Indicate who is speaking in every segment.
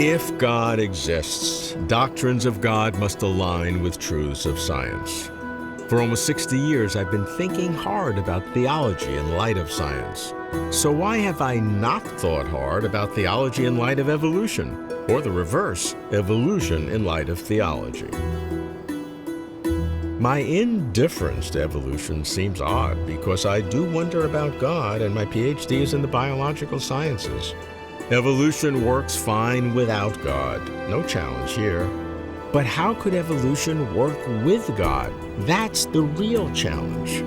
Speaker 1: If God exists, doctrines of God must align with truths of science. For almost 60 years, I've been thinking hard about theology in light of science. So why have I not thought hard about theology in light of evolution? Or the reverse, evolution in light of theology? My indifference to evolution seems odd because I do wonder about God, and my PhD is in the biological sciences. Evolution works fine without God. No challenge here. But how could evolution work with God? That's the real challenge.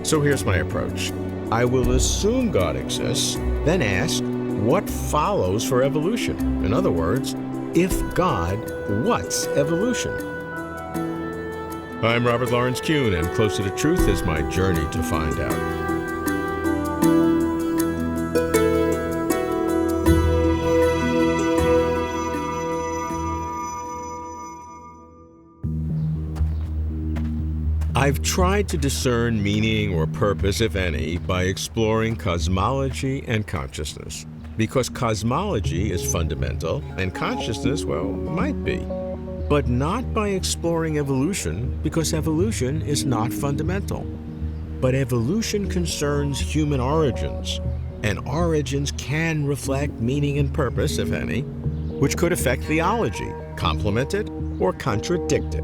Speaker 1: So here's my approach. I will assume God exists, then ask, what follows for evolution? In other words, if God, what's evolution? I'm Robert Lawrence Kuhn, and Closer to Truth is my journey to find out. I've tried to discern meaning or purpose, if any, by exploring cosmology and consciousness. Because cosmology is fundamental, and consciousness, well, might be. But not by exploring evolution, because evolution is not fundamental. But evolution concerns human origins, and origins can reflect meaning and purpose, if any, which could affect theology, complement it, or contradict it.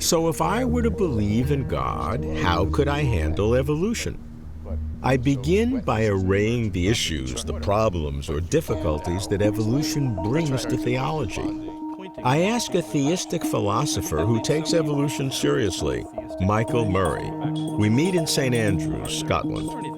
Speaker 1: So if I were to believe in God, how could I handle evolution? I begin by arraying the issues, the problems, or difficulties that evolution brings to theology. I ask a theistic philosopher who takes evolution seriously, Michael Murray. We meet in St. Andrews, Scotland.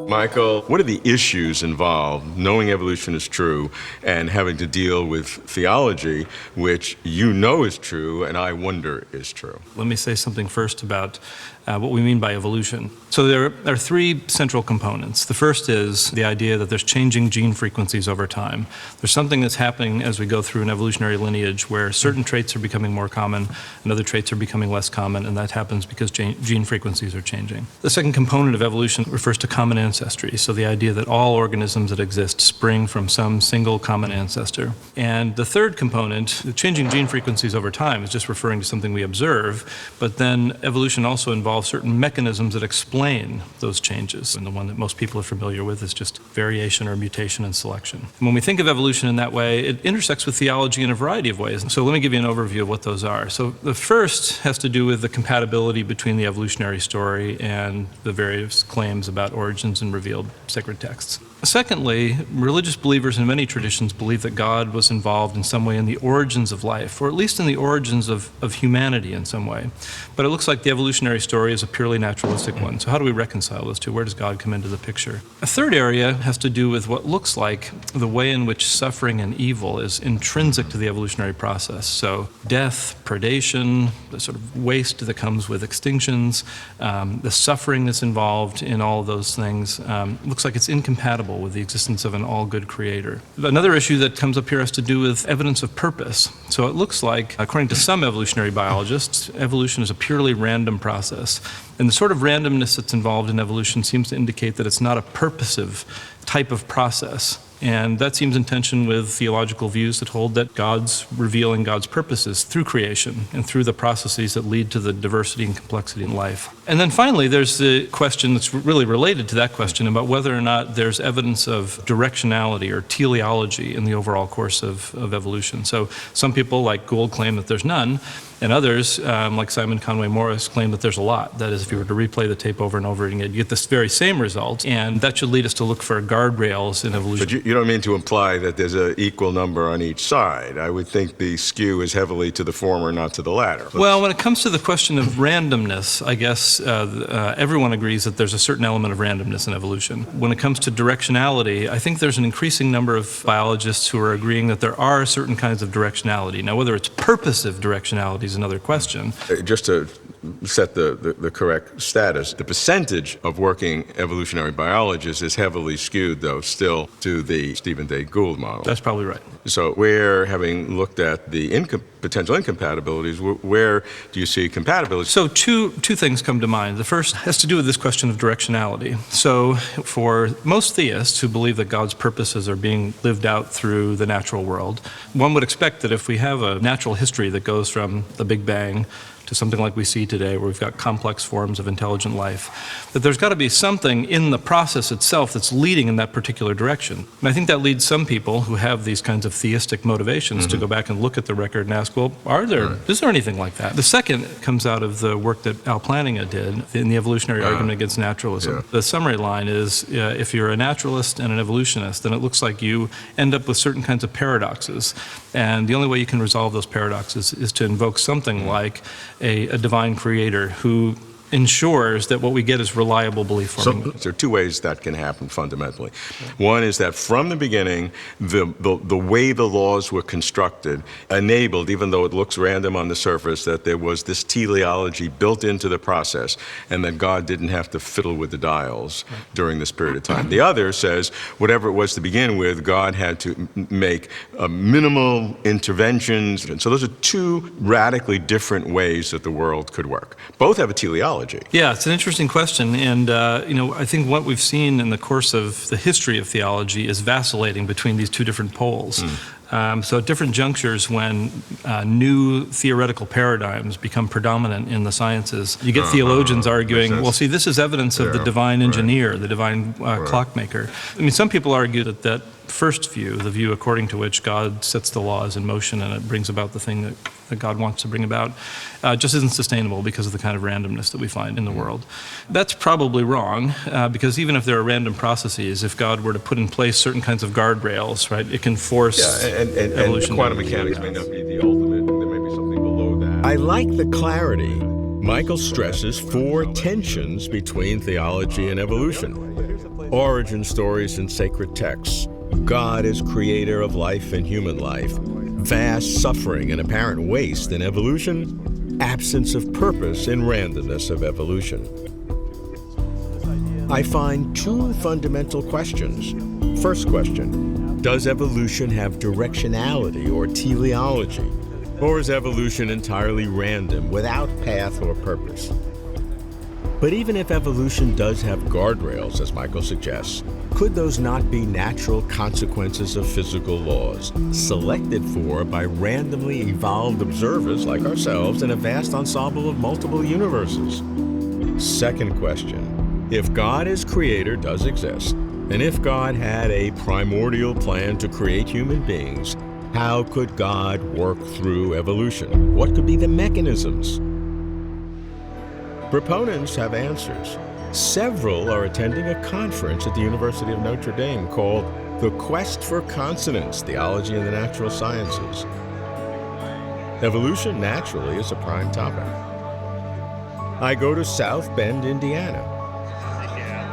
Speaker 1: Michael, what are the issues involved knowing evolution is true and having to deal with theology, which you know is true and I wonder is true?
Speaker 2: Let me say something first about what we mean by evolution. So there are three central components. The first is the idea that there's changing gene frequencies over time. There's something that's happening as we go through an evolutionary lineage where certain traits are becoming more common and other traits are becoming less common, and that happens because gene frequencies are changing. The second component of evolution refers to common ancestry, so the idea that all organisms that exist spring from some single common ancestor. And the third component, the changing gene frequencies over time, is just referring to something we observe, but then evolution also involves certain mechanisms that explain those changes. And the one that most people are familiar with is just variation or mutation and selection. And when we think of evolution in that way, it intersects with theology in a variety of ways. So let me give you an overview of what those are. So the first has to do with the compatibility between the evolutionary story and the various claims about origins in revealed sacred texts. Secondly, religious believers in many traditions believe that God was involved in some way in the origins of life, or at least in the origins of humanity in some way. But it looks like the evolutionary story is a purely naturalistic one. So how do we reconcile those two? Where does God come into the picture? A third area has to do with what looks like the way in which suffering and evil is intrinsic to the evolutionary process. So death, predation, the sort of waste that comes with extinctions, the suffering that's involved in all of those things, looks like it's incompatible with the existence of an all-good creator. Another issue that comes up here has to do with evidence of purpose. So it looks like, according to some evolutionary biologists, evolution is a purely random process. And the sort of randomness that's involved in evolution seems to indicate that it's not a purposive type of process. And that seems in tension with theological views that hold that God's revealing God's purposes through creation and through the processes that lead to the diversity and complexity in life. And then finally, there's the question that's really related to that question about whether or not there's evidence of directionality or teleology in the overall course of evolution. So some people, like Gould, claim that there's none, and others, like Simon Conway Morris, claim that there's a lot. That is, if you were to replay the tape over and over again, you get this very same result, and that should lead us to look for guardrails in evolution.
Speaker 1: But you don't mean to imply that there's an equal number on each side. I would think the skew is heavily to the former, not to the latter.
Speaker 2: Well, when it comes to the question of randomness, I guess everyone agrees that there's a certain element of randomness in evolution. When it comes to directionality, I think there's an increasing number of biologists who are agreeing that there are certain kinds of directionality. Now, whether it's purposive directionality is another question.
Speaker 1: Just to set the correct status. The percentage of working evolutionary biologists is heavily skewed, though, still to the Stephen Day Gould model.
Speaker 2: That's probably right.
Speaker 1: So where, having looked at the potential incompatibilities, where do you see compatibility?
Speaker 2: So two things come to mind. The first has to do with this question of directionality. So for most theists who believe that God's purposes are being lived out through the natural world, one would expect that if we have a natural history that goes from the Big Bang to something like we see today, where we've got complex forms of intelligent life, that there's got to be something in the process itself that's leading in that particular direction. And I think that leads some people who have these kinds of theistic motivations to go back and look at the record and ask, well, is there anything like that? The second comes out of the work that Al Plantinga did in the evolutionary argument against naturalism. The summary line is, if you're a naturalist and an evolutionist, then it looks like you end up with certain kinds of paradoxes. And the only way you can resolve those paradoxes is to invoke something like a divine creator who ensures that what we get is reliable belief forming.
Speaker 1: So there are two ways that can happen fundamentally. One is that from the beginning, the way the laws were constructed enabled, even though it looks random on the surface, that there was this teleology built into the process, and that God didn't have to fiddle with the dials during this period of time. The other says, whatever it was to begin with, God had to make minimal interventions. And so those are two radically different ways that the world could work. Both have a teleology.
Speaker 2: Yeah, it's an interesting question, and I think what we've seen in the course of the history of theology is vacillating between these two different poles. So at different junctures, when new theoretical paradigms become predominant in the sciences, you get theologians arguing, well, see, this is evidence of the divine engineer, the divine clockmaker. I mean, some people argue that first view, the view according to which God sets the laws in motion and it brings about the thing that God wants to bring about, just isn't sustainable because of the kind of randomness that we find in the world. That's probably wrong, because even if there are random processes, if God were to put in place certain kinds of guardrails, right, it can force evolution.
Speaker 1: And quantum mechanics may not be the ultimate, there may be something below that. I like the clarity. Michael stresses four tensions between theology and evolution. Origin stories in sacred texts, God as creator of life and human life, vast suffering and apparent waste in evolution, absence of purpose in randomness of evolution. I find two fundamental questions. First question, does evolution have directionality or teleology? Or is evolution entirely random, without path or purpose? But even if evolution does have guardrails, as Michael suggests, could those not be natural consequences of physical laws, selected for by randomly evolved observers like ourselves in a vast ensemble of multiple universes? Second question, if God as creator does exist, and if God had a primordial plan to create human beings, how could God work through evolution? What could be the mechanisms? Proponents have answers. Several are attending a conference at the University of Notre Dame called The Quest for Consonance, Theology and the Natural Sciences. Evolution, naturally, is a prime topic. I go to South Bend, Indiana.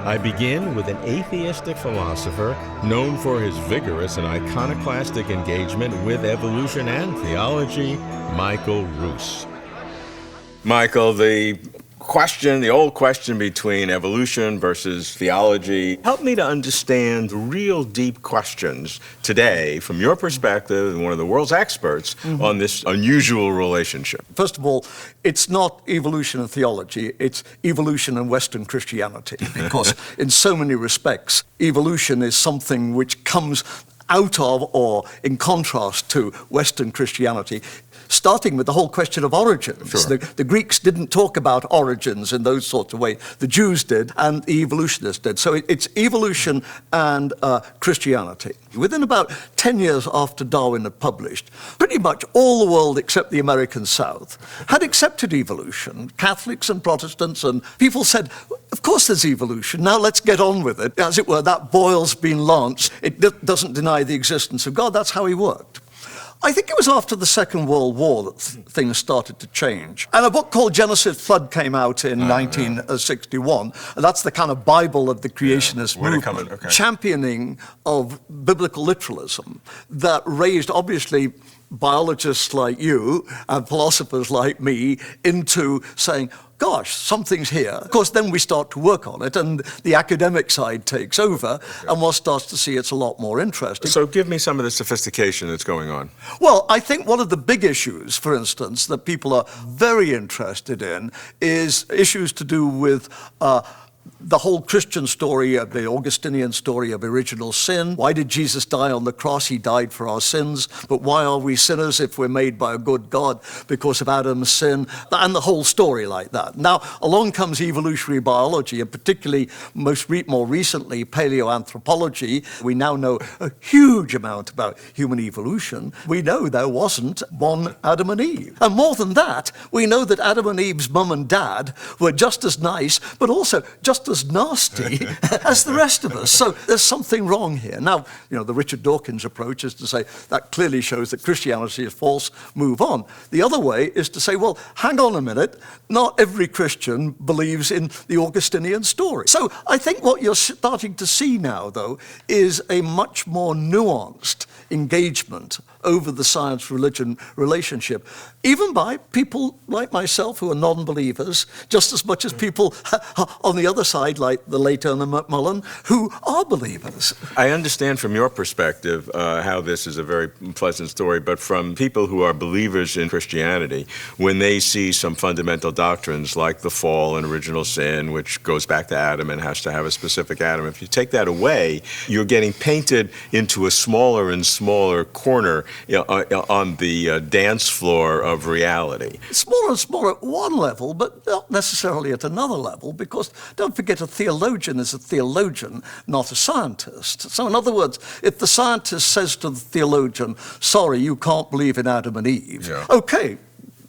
Speaker 1: I begin with an atheistic philosopher known for his vigorous and iconoclastic engagement with evolution and theology, Michael Ruse. Michael, the old question between evolution versus theology. Help me to understand real deep questions today from your perspective and one of the world's experts on this unusual relationship.
Speaker 3: First of all, it's not evolution and theology, it's evolution and Western Christianity. Because in so many respects, evolution is something which comes out of or in contrast to Western Christianity, starting with the whole question of origins.
Speaker 1: Sure.
Speaker 3: The Greeks didn't talk about origins in those sorts of ways. The Jews did, and the evolutionists did. So it's evolution and Christianity. Within about 10 years after Darwin had published, pretty much all the world except the American South had accepted evolution. Catholics and Protestants, and people said, of course there's evolution, now let's get on with it. As it were, that boil's been launched. It doesn't deny the existence of God. That's how he worked. I think it was after the Second World War that things started to change. And a book called Genesis Flood came out in 1961. And that's the kind of Bible of the creationist movement, championing of biblical literalism that raised, obviously, biologists like you and philosophers like me into saying, gosh, something's here. Of course, then we start to work on it, and the academic side takes over, and one starts to see it's a lot more interesting.
Speaker 1: So give me some of the sophistication that's going on.
Speaker 3: Well, I think one of the big issues, for instance, that people are very interested in is issues to do with the whole Christian story, the Augustinian story of original sin. Why did Jesus die on the cross? He died for our sins. But why are we sinners if we're made by a good God? Because of Adam's sin, and the whole story like that. Now, along comes evolutionary biology, and particularly more recently, paleoanthropology. We now know a huge amount about human evolution. We know there wasn't one Adam and Eve. And more than that, we know that Adam and Eve's mum and dad were just as nice, but also just as nasty as the rest of us. So there's something wrong here. Now, the Richard Dawkins approach is to say that clearly shows that Christianity is false, move on. The other way is to say, well, hang on a minute, not every Christian believes in the Augustinian story. So I think what you're starting to see now, though, is a much more nuanced engagement over the science-religion relationship, even by people like myself who are non-believers, just as much as people on the other side, like the late Ernest Macmillan, who are believers.
Speaker 1: I understand from your perspective how this is a very pleasant story, but from people who are believers in Christianity, when they see some fundamental doctrines like the fall and original sin, which goes back to Adam and has to have a specific Adam, if you take that away, you're getting painted into a smaller and smaller corner on the dance floor of reality.
Speaker 3: Smaller and smaller at one level, but not necessarily at another level, because don't forget, a theologian is a theologian, not a scientist. So in other words, if the scientist says to the theologian, sorry, you can't believe in Adam and Eve, okay,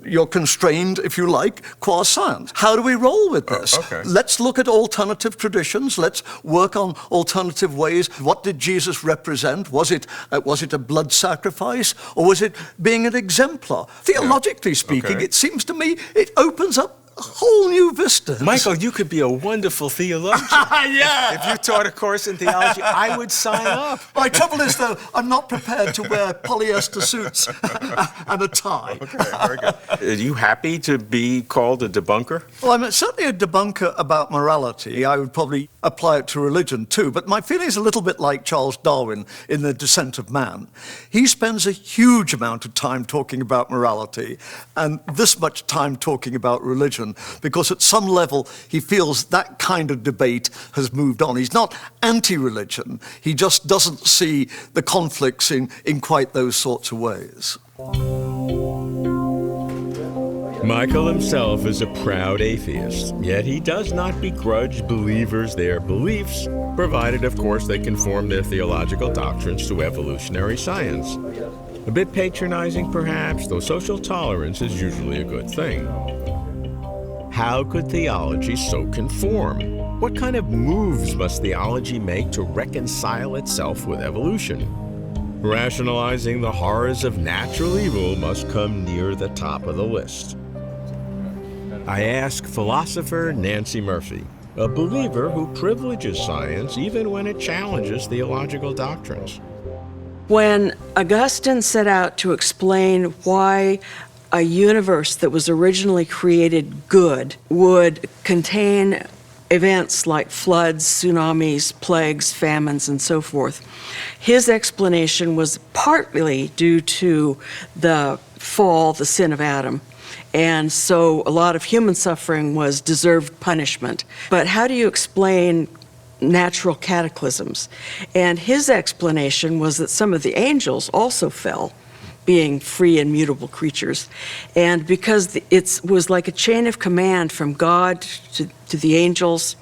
Speaker 3: you're constrained, if you like, qua science. How do we roll with this? Let's look at alternative traditions. Let's work on alternative ways. What did Jesus represent? Was it a blood sacrifice, or was it being an exemplar? Theologically speaking, it seems to me it opens up a whole new vista.
Speaker 1: Michael, you could be a wonderful theologian. If you taught a course in theology, I would sign up.
Speaker 3: My trouble is, though, I'm not prepared to wear polyester suits and a tie.
Speaker 1: Okay, very good. Are you happy to be called a debunker?
Speaker 3: Well, I'm certainly a debunker about morality. I would probably apply it to religion, too. But my feeling is a little bit like Charles Darwin in The Descent of Man. He spends a huge amount of time talking about morality and this much time talking about religion, because at some level he feels that kind of debate has moved on. He's not anti-religion, he just doesn't see the conflicts in quite those sorts of ways.
Speaker 1: Michael himself is a proud atheist, yet he does not begrudge believers their beliefs, provided, of course, they conform their theological doctrines to evolutionary science. A bit patronizing, perhaps, though social tolerance is usually a good thing. How could theology so conform? What kind of moves must theology make to reconcile itself with evolution? Rationalizing the horrors of natural evil must come near the top of the list. I ask philosopher Nancey Murphy, a believer who privileges science even when it challenges theological doctrines.
Speaker 4: When Augustine set out to explain why a universe that was originally created good would contain events like floods, tsunamis, plagues, famines, and so forth, his explanation was partly due to the fall, the sin of Adam. And so a lot of human suffering was deserved punishment. But how do you explain natural cataclysms? And his explanation was that some of the angels also fell, being free and mutable creatures. And because it was like a chain of command from God to the angels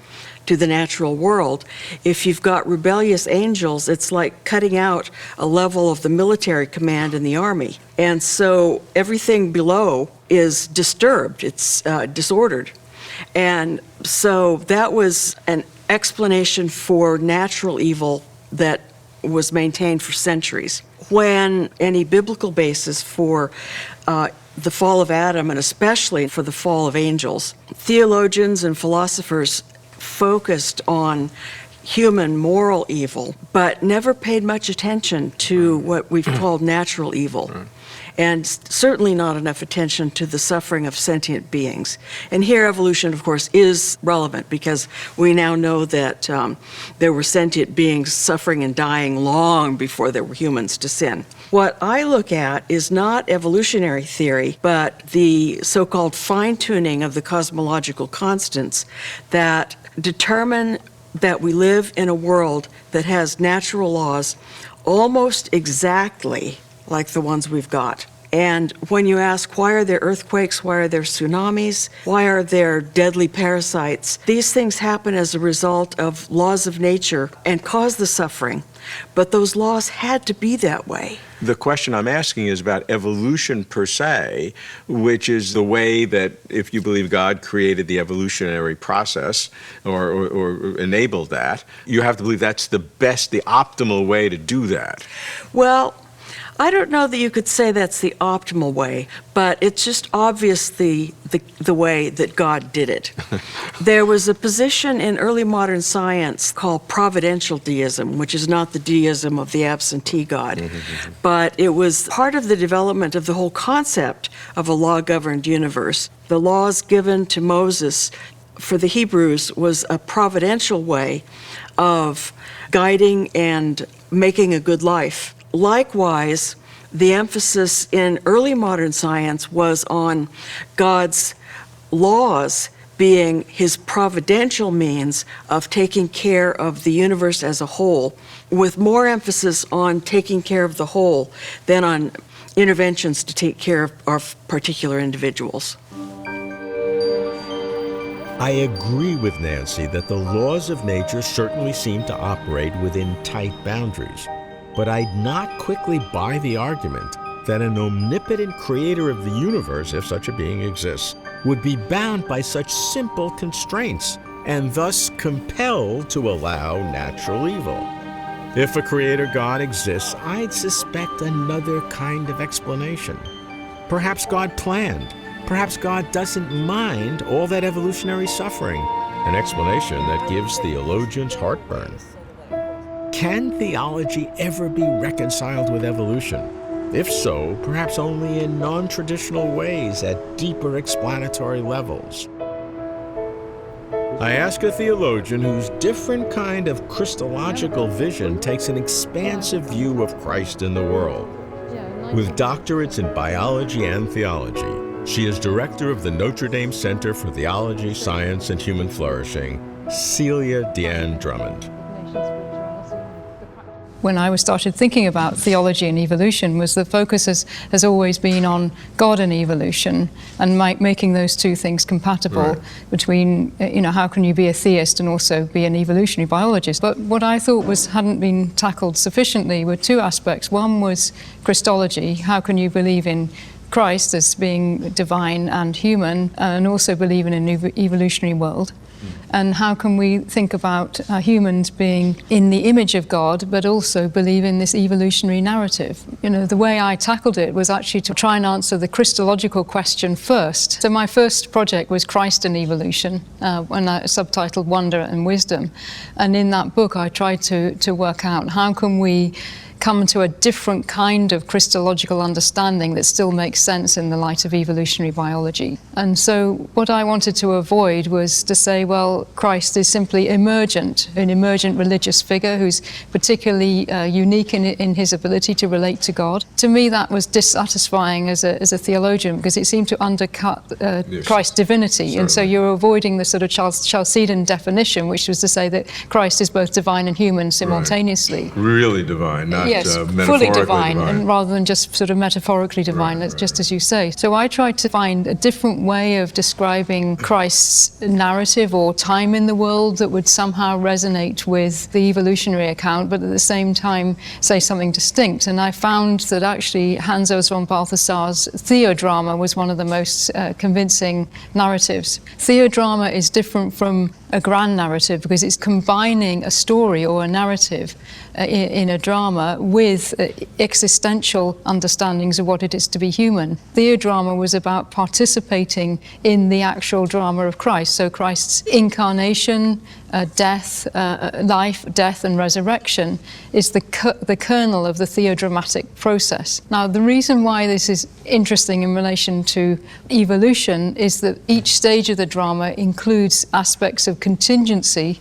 Speaker 4: to the natural world, if you've got rebellious angels, it's like cutting out a level of the military command in the army. And so everything below is disturbed, it's disordered. And so that was an explanation for natural evil that was maintained for centuries. When any biblical basis for the fall of Adam, and especially for the fall of angels, theologians and philosophers focused on human moral evil, but never paid much attention to what we've called natural evil. and certainly not enough attention to the suffering of sentient beings. And here evolution, of course, is relevant because we now know that there were sentient beings suffering and dying long before there were humans to sin. What I look at is not evolutionary theory, but the so-called fine-tuning of the cosmological constants that determine that we live in a world that has natural laws almost exactly like the ones we've got. And when you ask, why are there earthquakes, why are there tsunamis, why are there deadly parasites, these things happen as a result of laws of nature and cause the suffering. But those laws had to be that way.
Speaker 1: The question I'm asking is about evolution per se, which is the way that, if you believe God created the evolutionary process or enabled that, you have to believe that's the best, the optimal way to do that.
Speaker 4: Well, I don't know that you could say that's the optimal way, but it's just obviously the way that God did it. There was a position in early modern science called providential deism, which is not the deism of the absentee God, but it was part of the development of the whole concept of a law-governed universe. The laws given to Moses for the Hebrews was a providential way of guiding and making a good life. Likewise, the emphasis in early modern science was on God's laws being his providential means of taking care of the universe as a whole, with more emphasis on taking care of the whole than on interventions to take care of particular individuals.
Speaker 1: I agree with Nancey that the laws of nature certainly seem to operate within tight boundaries. But I'd not quickly buy the argument that an omnipotent creator of the universe, if such a being exists, would be bound by such simple constraints and thus compelled to allow natural evil. If a creator God exists, I'd suspect another kind of explanation. Perhaps God planned. Perhaps God doesn't mind all that evolutionary suffering, an explanation that gives theologians heartburn. Can theology ever be reconciled with evolution? If so, perhaps only in non-traditional ways at deeper explanatory levels. I ask a theologian whose different kind of Christological vision takes an expansive view of Christ in the world. With doctorates in biology and theology, she is director of the Notre Dame Center for Theology, Science, and Human Flourishing, Celia Deane-Drummond.
Speaker 5: When I started thinking about theology and evolution, was the focus has always been on God and evolution and making those two things compatible between, how can you be a theist and also be an evolutionary biologist? But what I thought hadn't been tackled sufficiently were two aspects. One was Christology. How can you believe in Christ as being divine and human and also believe in an evolutionary world? And how can we think about humans being in the image of God, but also believe in this evolutionary narrative? The way I tackled it was actually to try and answer the Christological question first. So my first project was Christ and Evolution, and I subtitled Wonder and Wisdom. And in that book, I tried to work out how can we come to a different kind of Christological understanding that still makes sense in the light of evolutionary biology. And so what I wanted to avoid was to say, well, Christ is simply emergent, an emergent religious figure who's particularly unique in his ability to relate to God. To me, that was dissatisfying as a theologian because it seemed to undercut Christ's divinity. Certainly. And so you're avoiding the sort of Chalcedon definition, which was to say that Christ is both divine and human simultaneously.
Speaker 1: Right. Really divine, not
Speaker 5: yes, fully divine, and rather than just sort of metaphorically divine, just as you say. So I tried to find a different way of describing Christ's narrative or time in the world that would somehow resonate with the evolutionary account, but at the same time say something distinct. And I found that actually Hans Urs von Balthasar's Theodrama was one of the most convincing narratives. Theodrama is different from a grand narrative because it's combining a story or a narrative in a drama with existential understandings of what it is to be human. Theodrama was about participating in the actual drama of Christ. So Christ's incarnation, death, life, death, and resurrection is the kernel of the theodramatic process. Now, the reason why this is interesting in relation to evolution is that each stage of the drama includes aspects of contingency,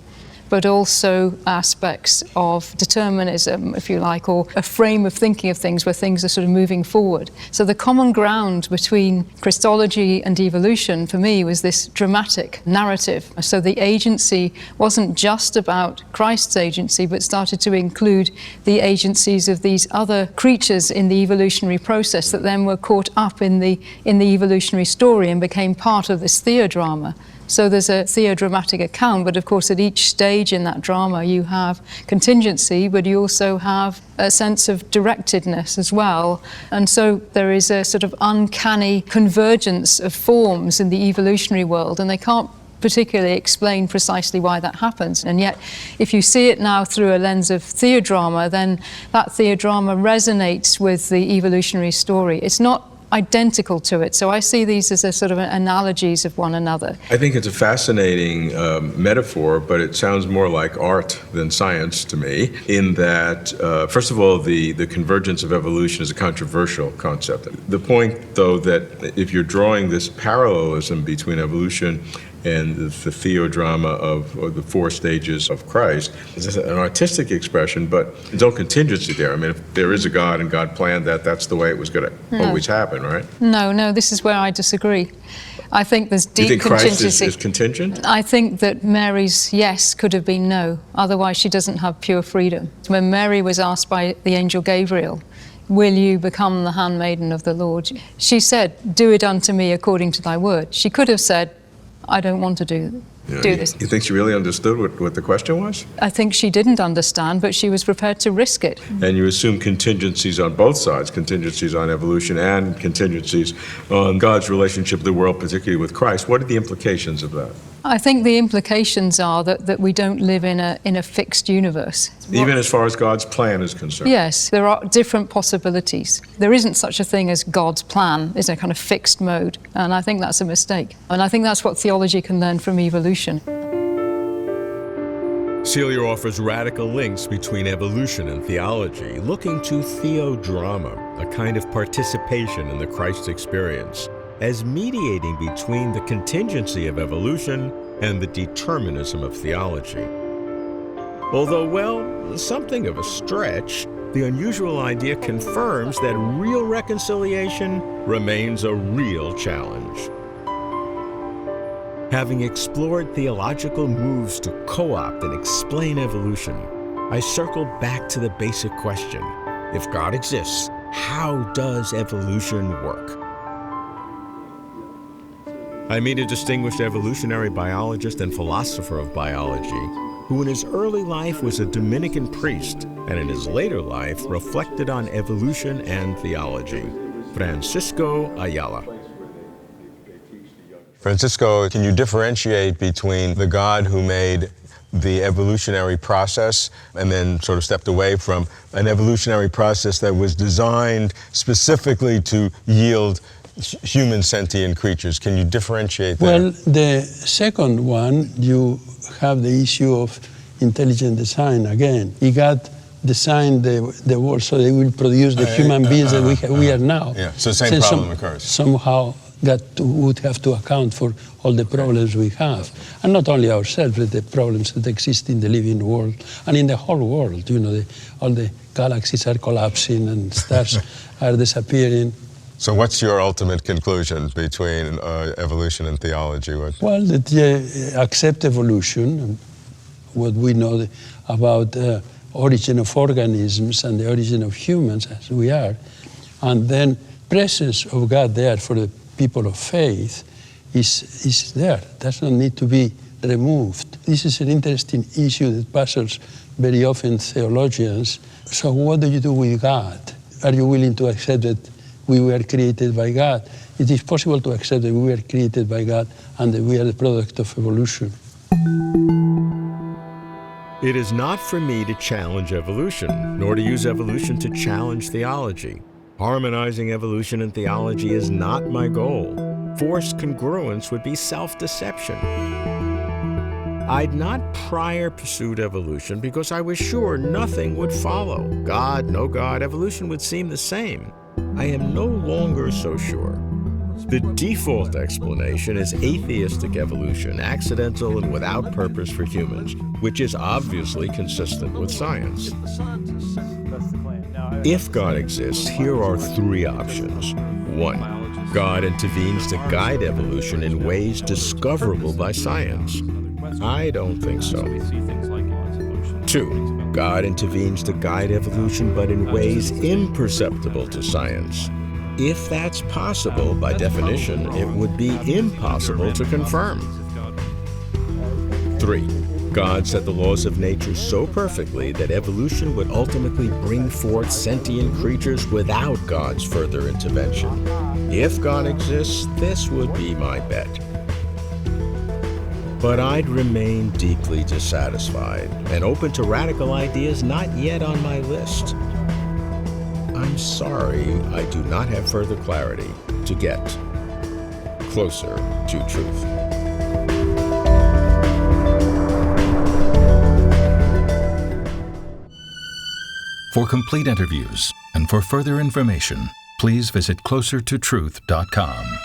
Speaker 5: but also aspects of determinism, if you like, or a frame of thinking of things where things are sort of moving forward. So the common ground between Christology and evolution, for me, was this dramatic narrative. So the agency wasn't just about Christ's agency, but started to include the agencies of these other creatures in the evolutionary process that then were caught up in the evolutionary story and became part of this theodrama. So there's a theodramatic account, but of course at each stage in that drama you have contingency, but you also have a sense of directedness as well. And so there is a sort of uncanny convergence of forms in the evolutionary world, and they can't particularly explain precisely why that happens. And yet, if you see it now through a lens of theodrama, then that theodrama resonates with the evolutionary story. It's not identical to it. So I see these as a sort of analogies of one another.
Speaker 1: I think it's a fascinating metaphor, but it sounds more like art than science to me, in that, first of all, the convergence of evolution is a controversial concept. The point, though, that if you're drawing this parallelism between evolution and the theodrama of the four stages of Christ, it's an artistic expression, but there's no contingency there. I mean, if there is a God and God planned that, that's the way it was going to always happen, right?
Speaker 5: No, this is where I disagree. I think there's deep
Speaker 1: contingency. You think Christ is contingent?
Speaker 5: I think that Mary's yes could have been no, otherwise she doesn't have pure freedom. When Mary was asked by the angel Gabriel, will you become the handmaiden of the Lord? She said, do it unto me according to thy word. She could have said, I don't want to do this.
Speaker 1: You think she really understood what the question was?
Speaker 5: I think she didn't understand, but she was prepared to risk it.
Speaker 1: And you assume contingencies on both sides, contingencies on evolution and contingencies on God's relationship with the world, particularly with Christ. What are the implications of that?
Speaker 5: I think the implications are that we don't live in a fixed universe.
Speaker 1: Even as far as God's plan is concerned?
Speaker 5: Yes, there are different possibilities. There isn't such a thing as God's plan. It's a kind of fixed mode, and I think that's a mistake. And I think that's what theology can learn from evolution.
Speaker 1: Celia offers radical links between evolution and theology, looking to theodrama, a kind of participation in the Christ experience, as mediating between the contingency of evolution and the determinism of theology. Although, well, something of a stretch, the unusual idea confirms that real reconciliation remains a real challenge. Having explored theological moves to co-opt and explain evolution, I circled back to the basic question: if God exists, how does evolution work? I meet a distinguished evolutionary biologist and philosopher of biology who in his early life was a Dominican priest and in his later life reflected on evolution and theology. Francisco Ayala.
Speaker 6: Francisco, can you differentiate between the God who made the evolutionary process and then sort of stepped away from an evolutionary process that was designed specifically to yield human sentient creatures? Can you differentiate that?
Speaker 7: Well, the second one, you have the issue of intelligent design again. God designed the world so they will produce the human beings that we are now.
Speaker 6: Yeah, so the same problem occurs.
Speaker 7: Somehow God would have to account for all the problems we have. And not only ourselves, but the problems that exist in the living world and in the whole world. You know, all the galaxies are collapsing and stars are disappearing.
Speaker 6: So what's your ultimate conclusion between evolution and theology?
Speaker 7: Well, that accept evolution, what we know about the origin of organisms and the origin of humans as we are, and then presence of God there for the people of faith is there. Does not need to be removed. This is an interesting issue that puzzles very often theologians. So what do you do with God? Are you willing to accept that we were created by God? It is possible to accept that we were created by God and that we are the product of evolution.
Speaker 1: It is not for me to challenge evolution, nor to use evolution to challenge theology. Harmonizing evolution and theology is not my goal. Forced congruence would be self-deception. I'd not prior pursued evolution because I was sure nothing would follow. God, no God, evolution would seem the same. I am no longer so sure. The default explanation is atheistic evolution, accidental and without purpose for humans, which is obviously consistent with science. If God exists, here are three options. 1. God intervenes to guide evolution in ways discoverable by science. I don't think so. 2. God intervenes to guide evolution, but in ways imperceptible to science. If that's possible, by definition, it would be impossible to confirm. 3. God set the laws of nature so perfectly that evolution would ultimately bring forth sentient creatures without God's further intervention. If God exists, this would be my bet. But I'd remain deeply dissatisfied and open to radical ideas not yet on my list. I'm sorry I do not have further clarity to get closer to truth.
Speaker 8: For complete interviews and for further information, please visit closertotruth.com.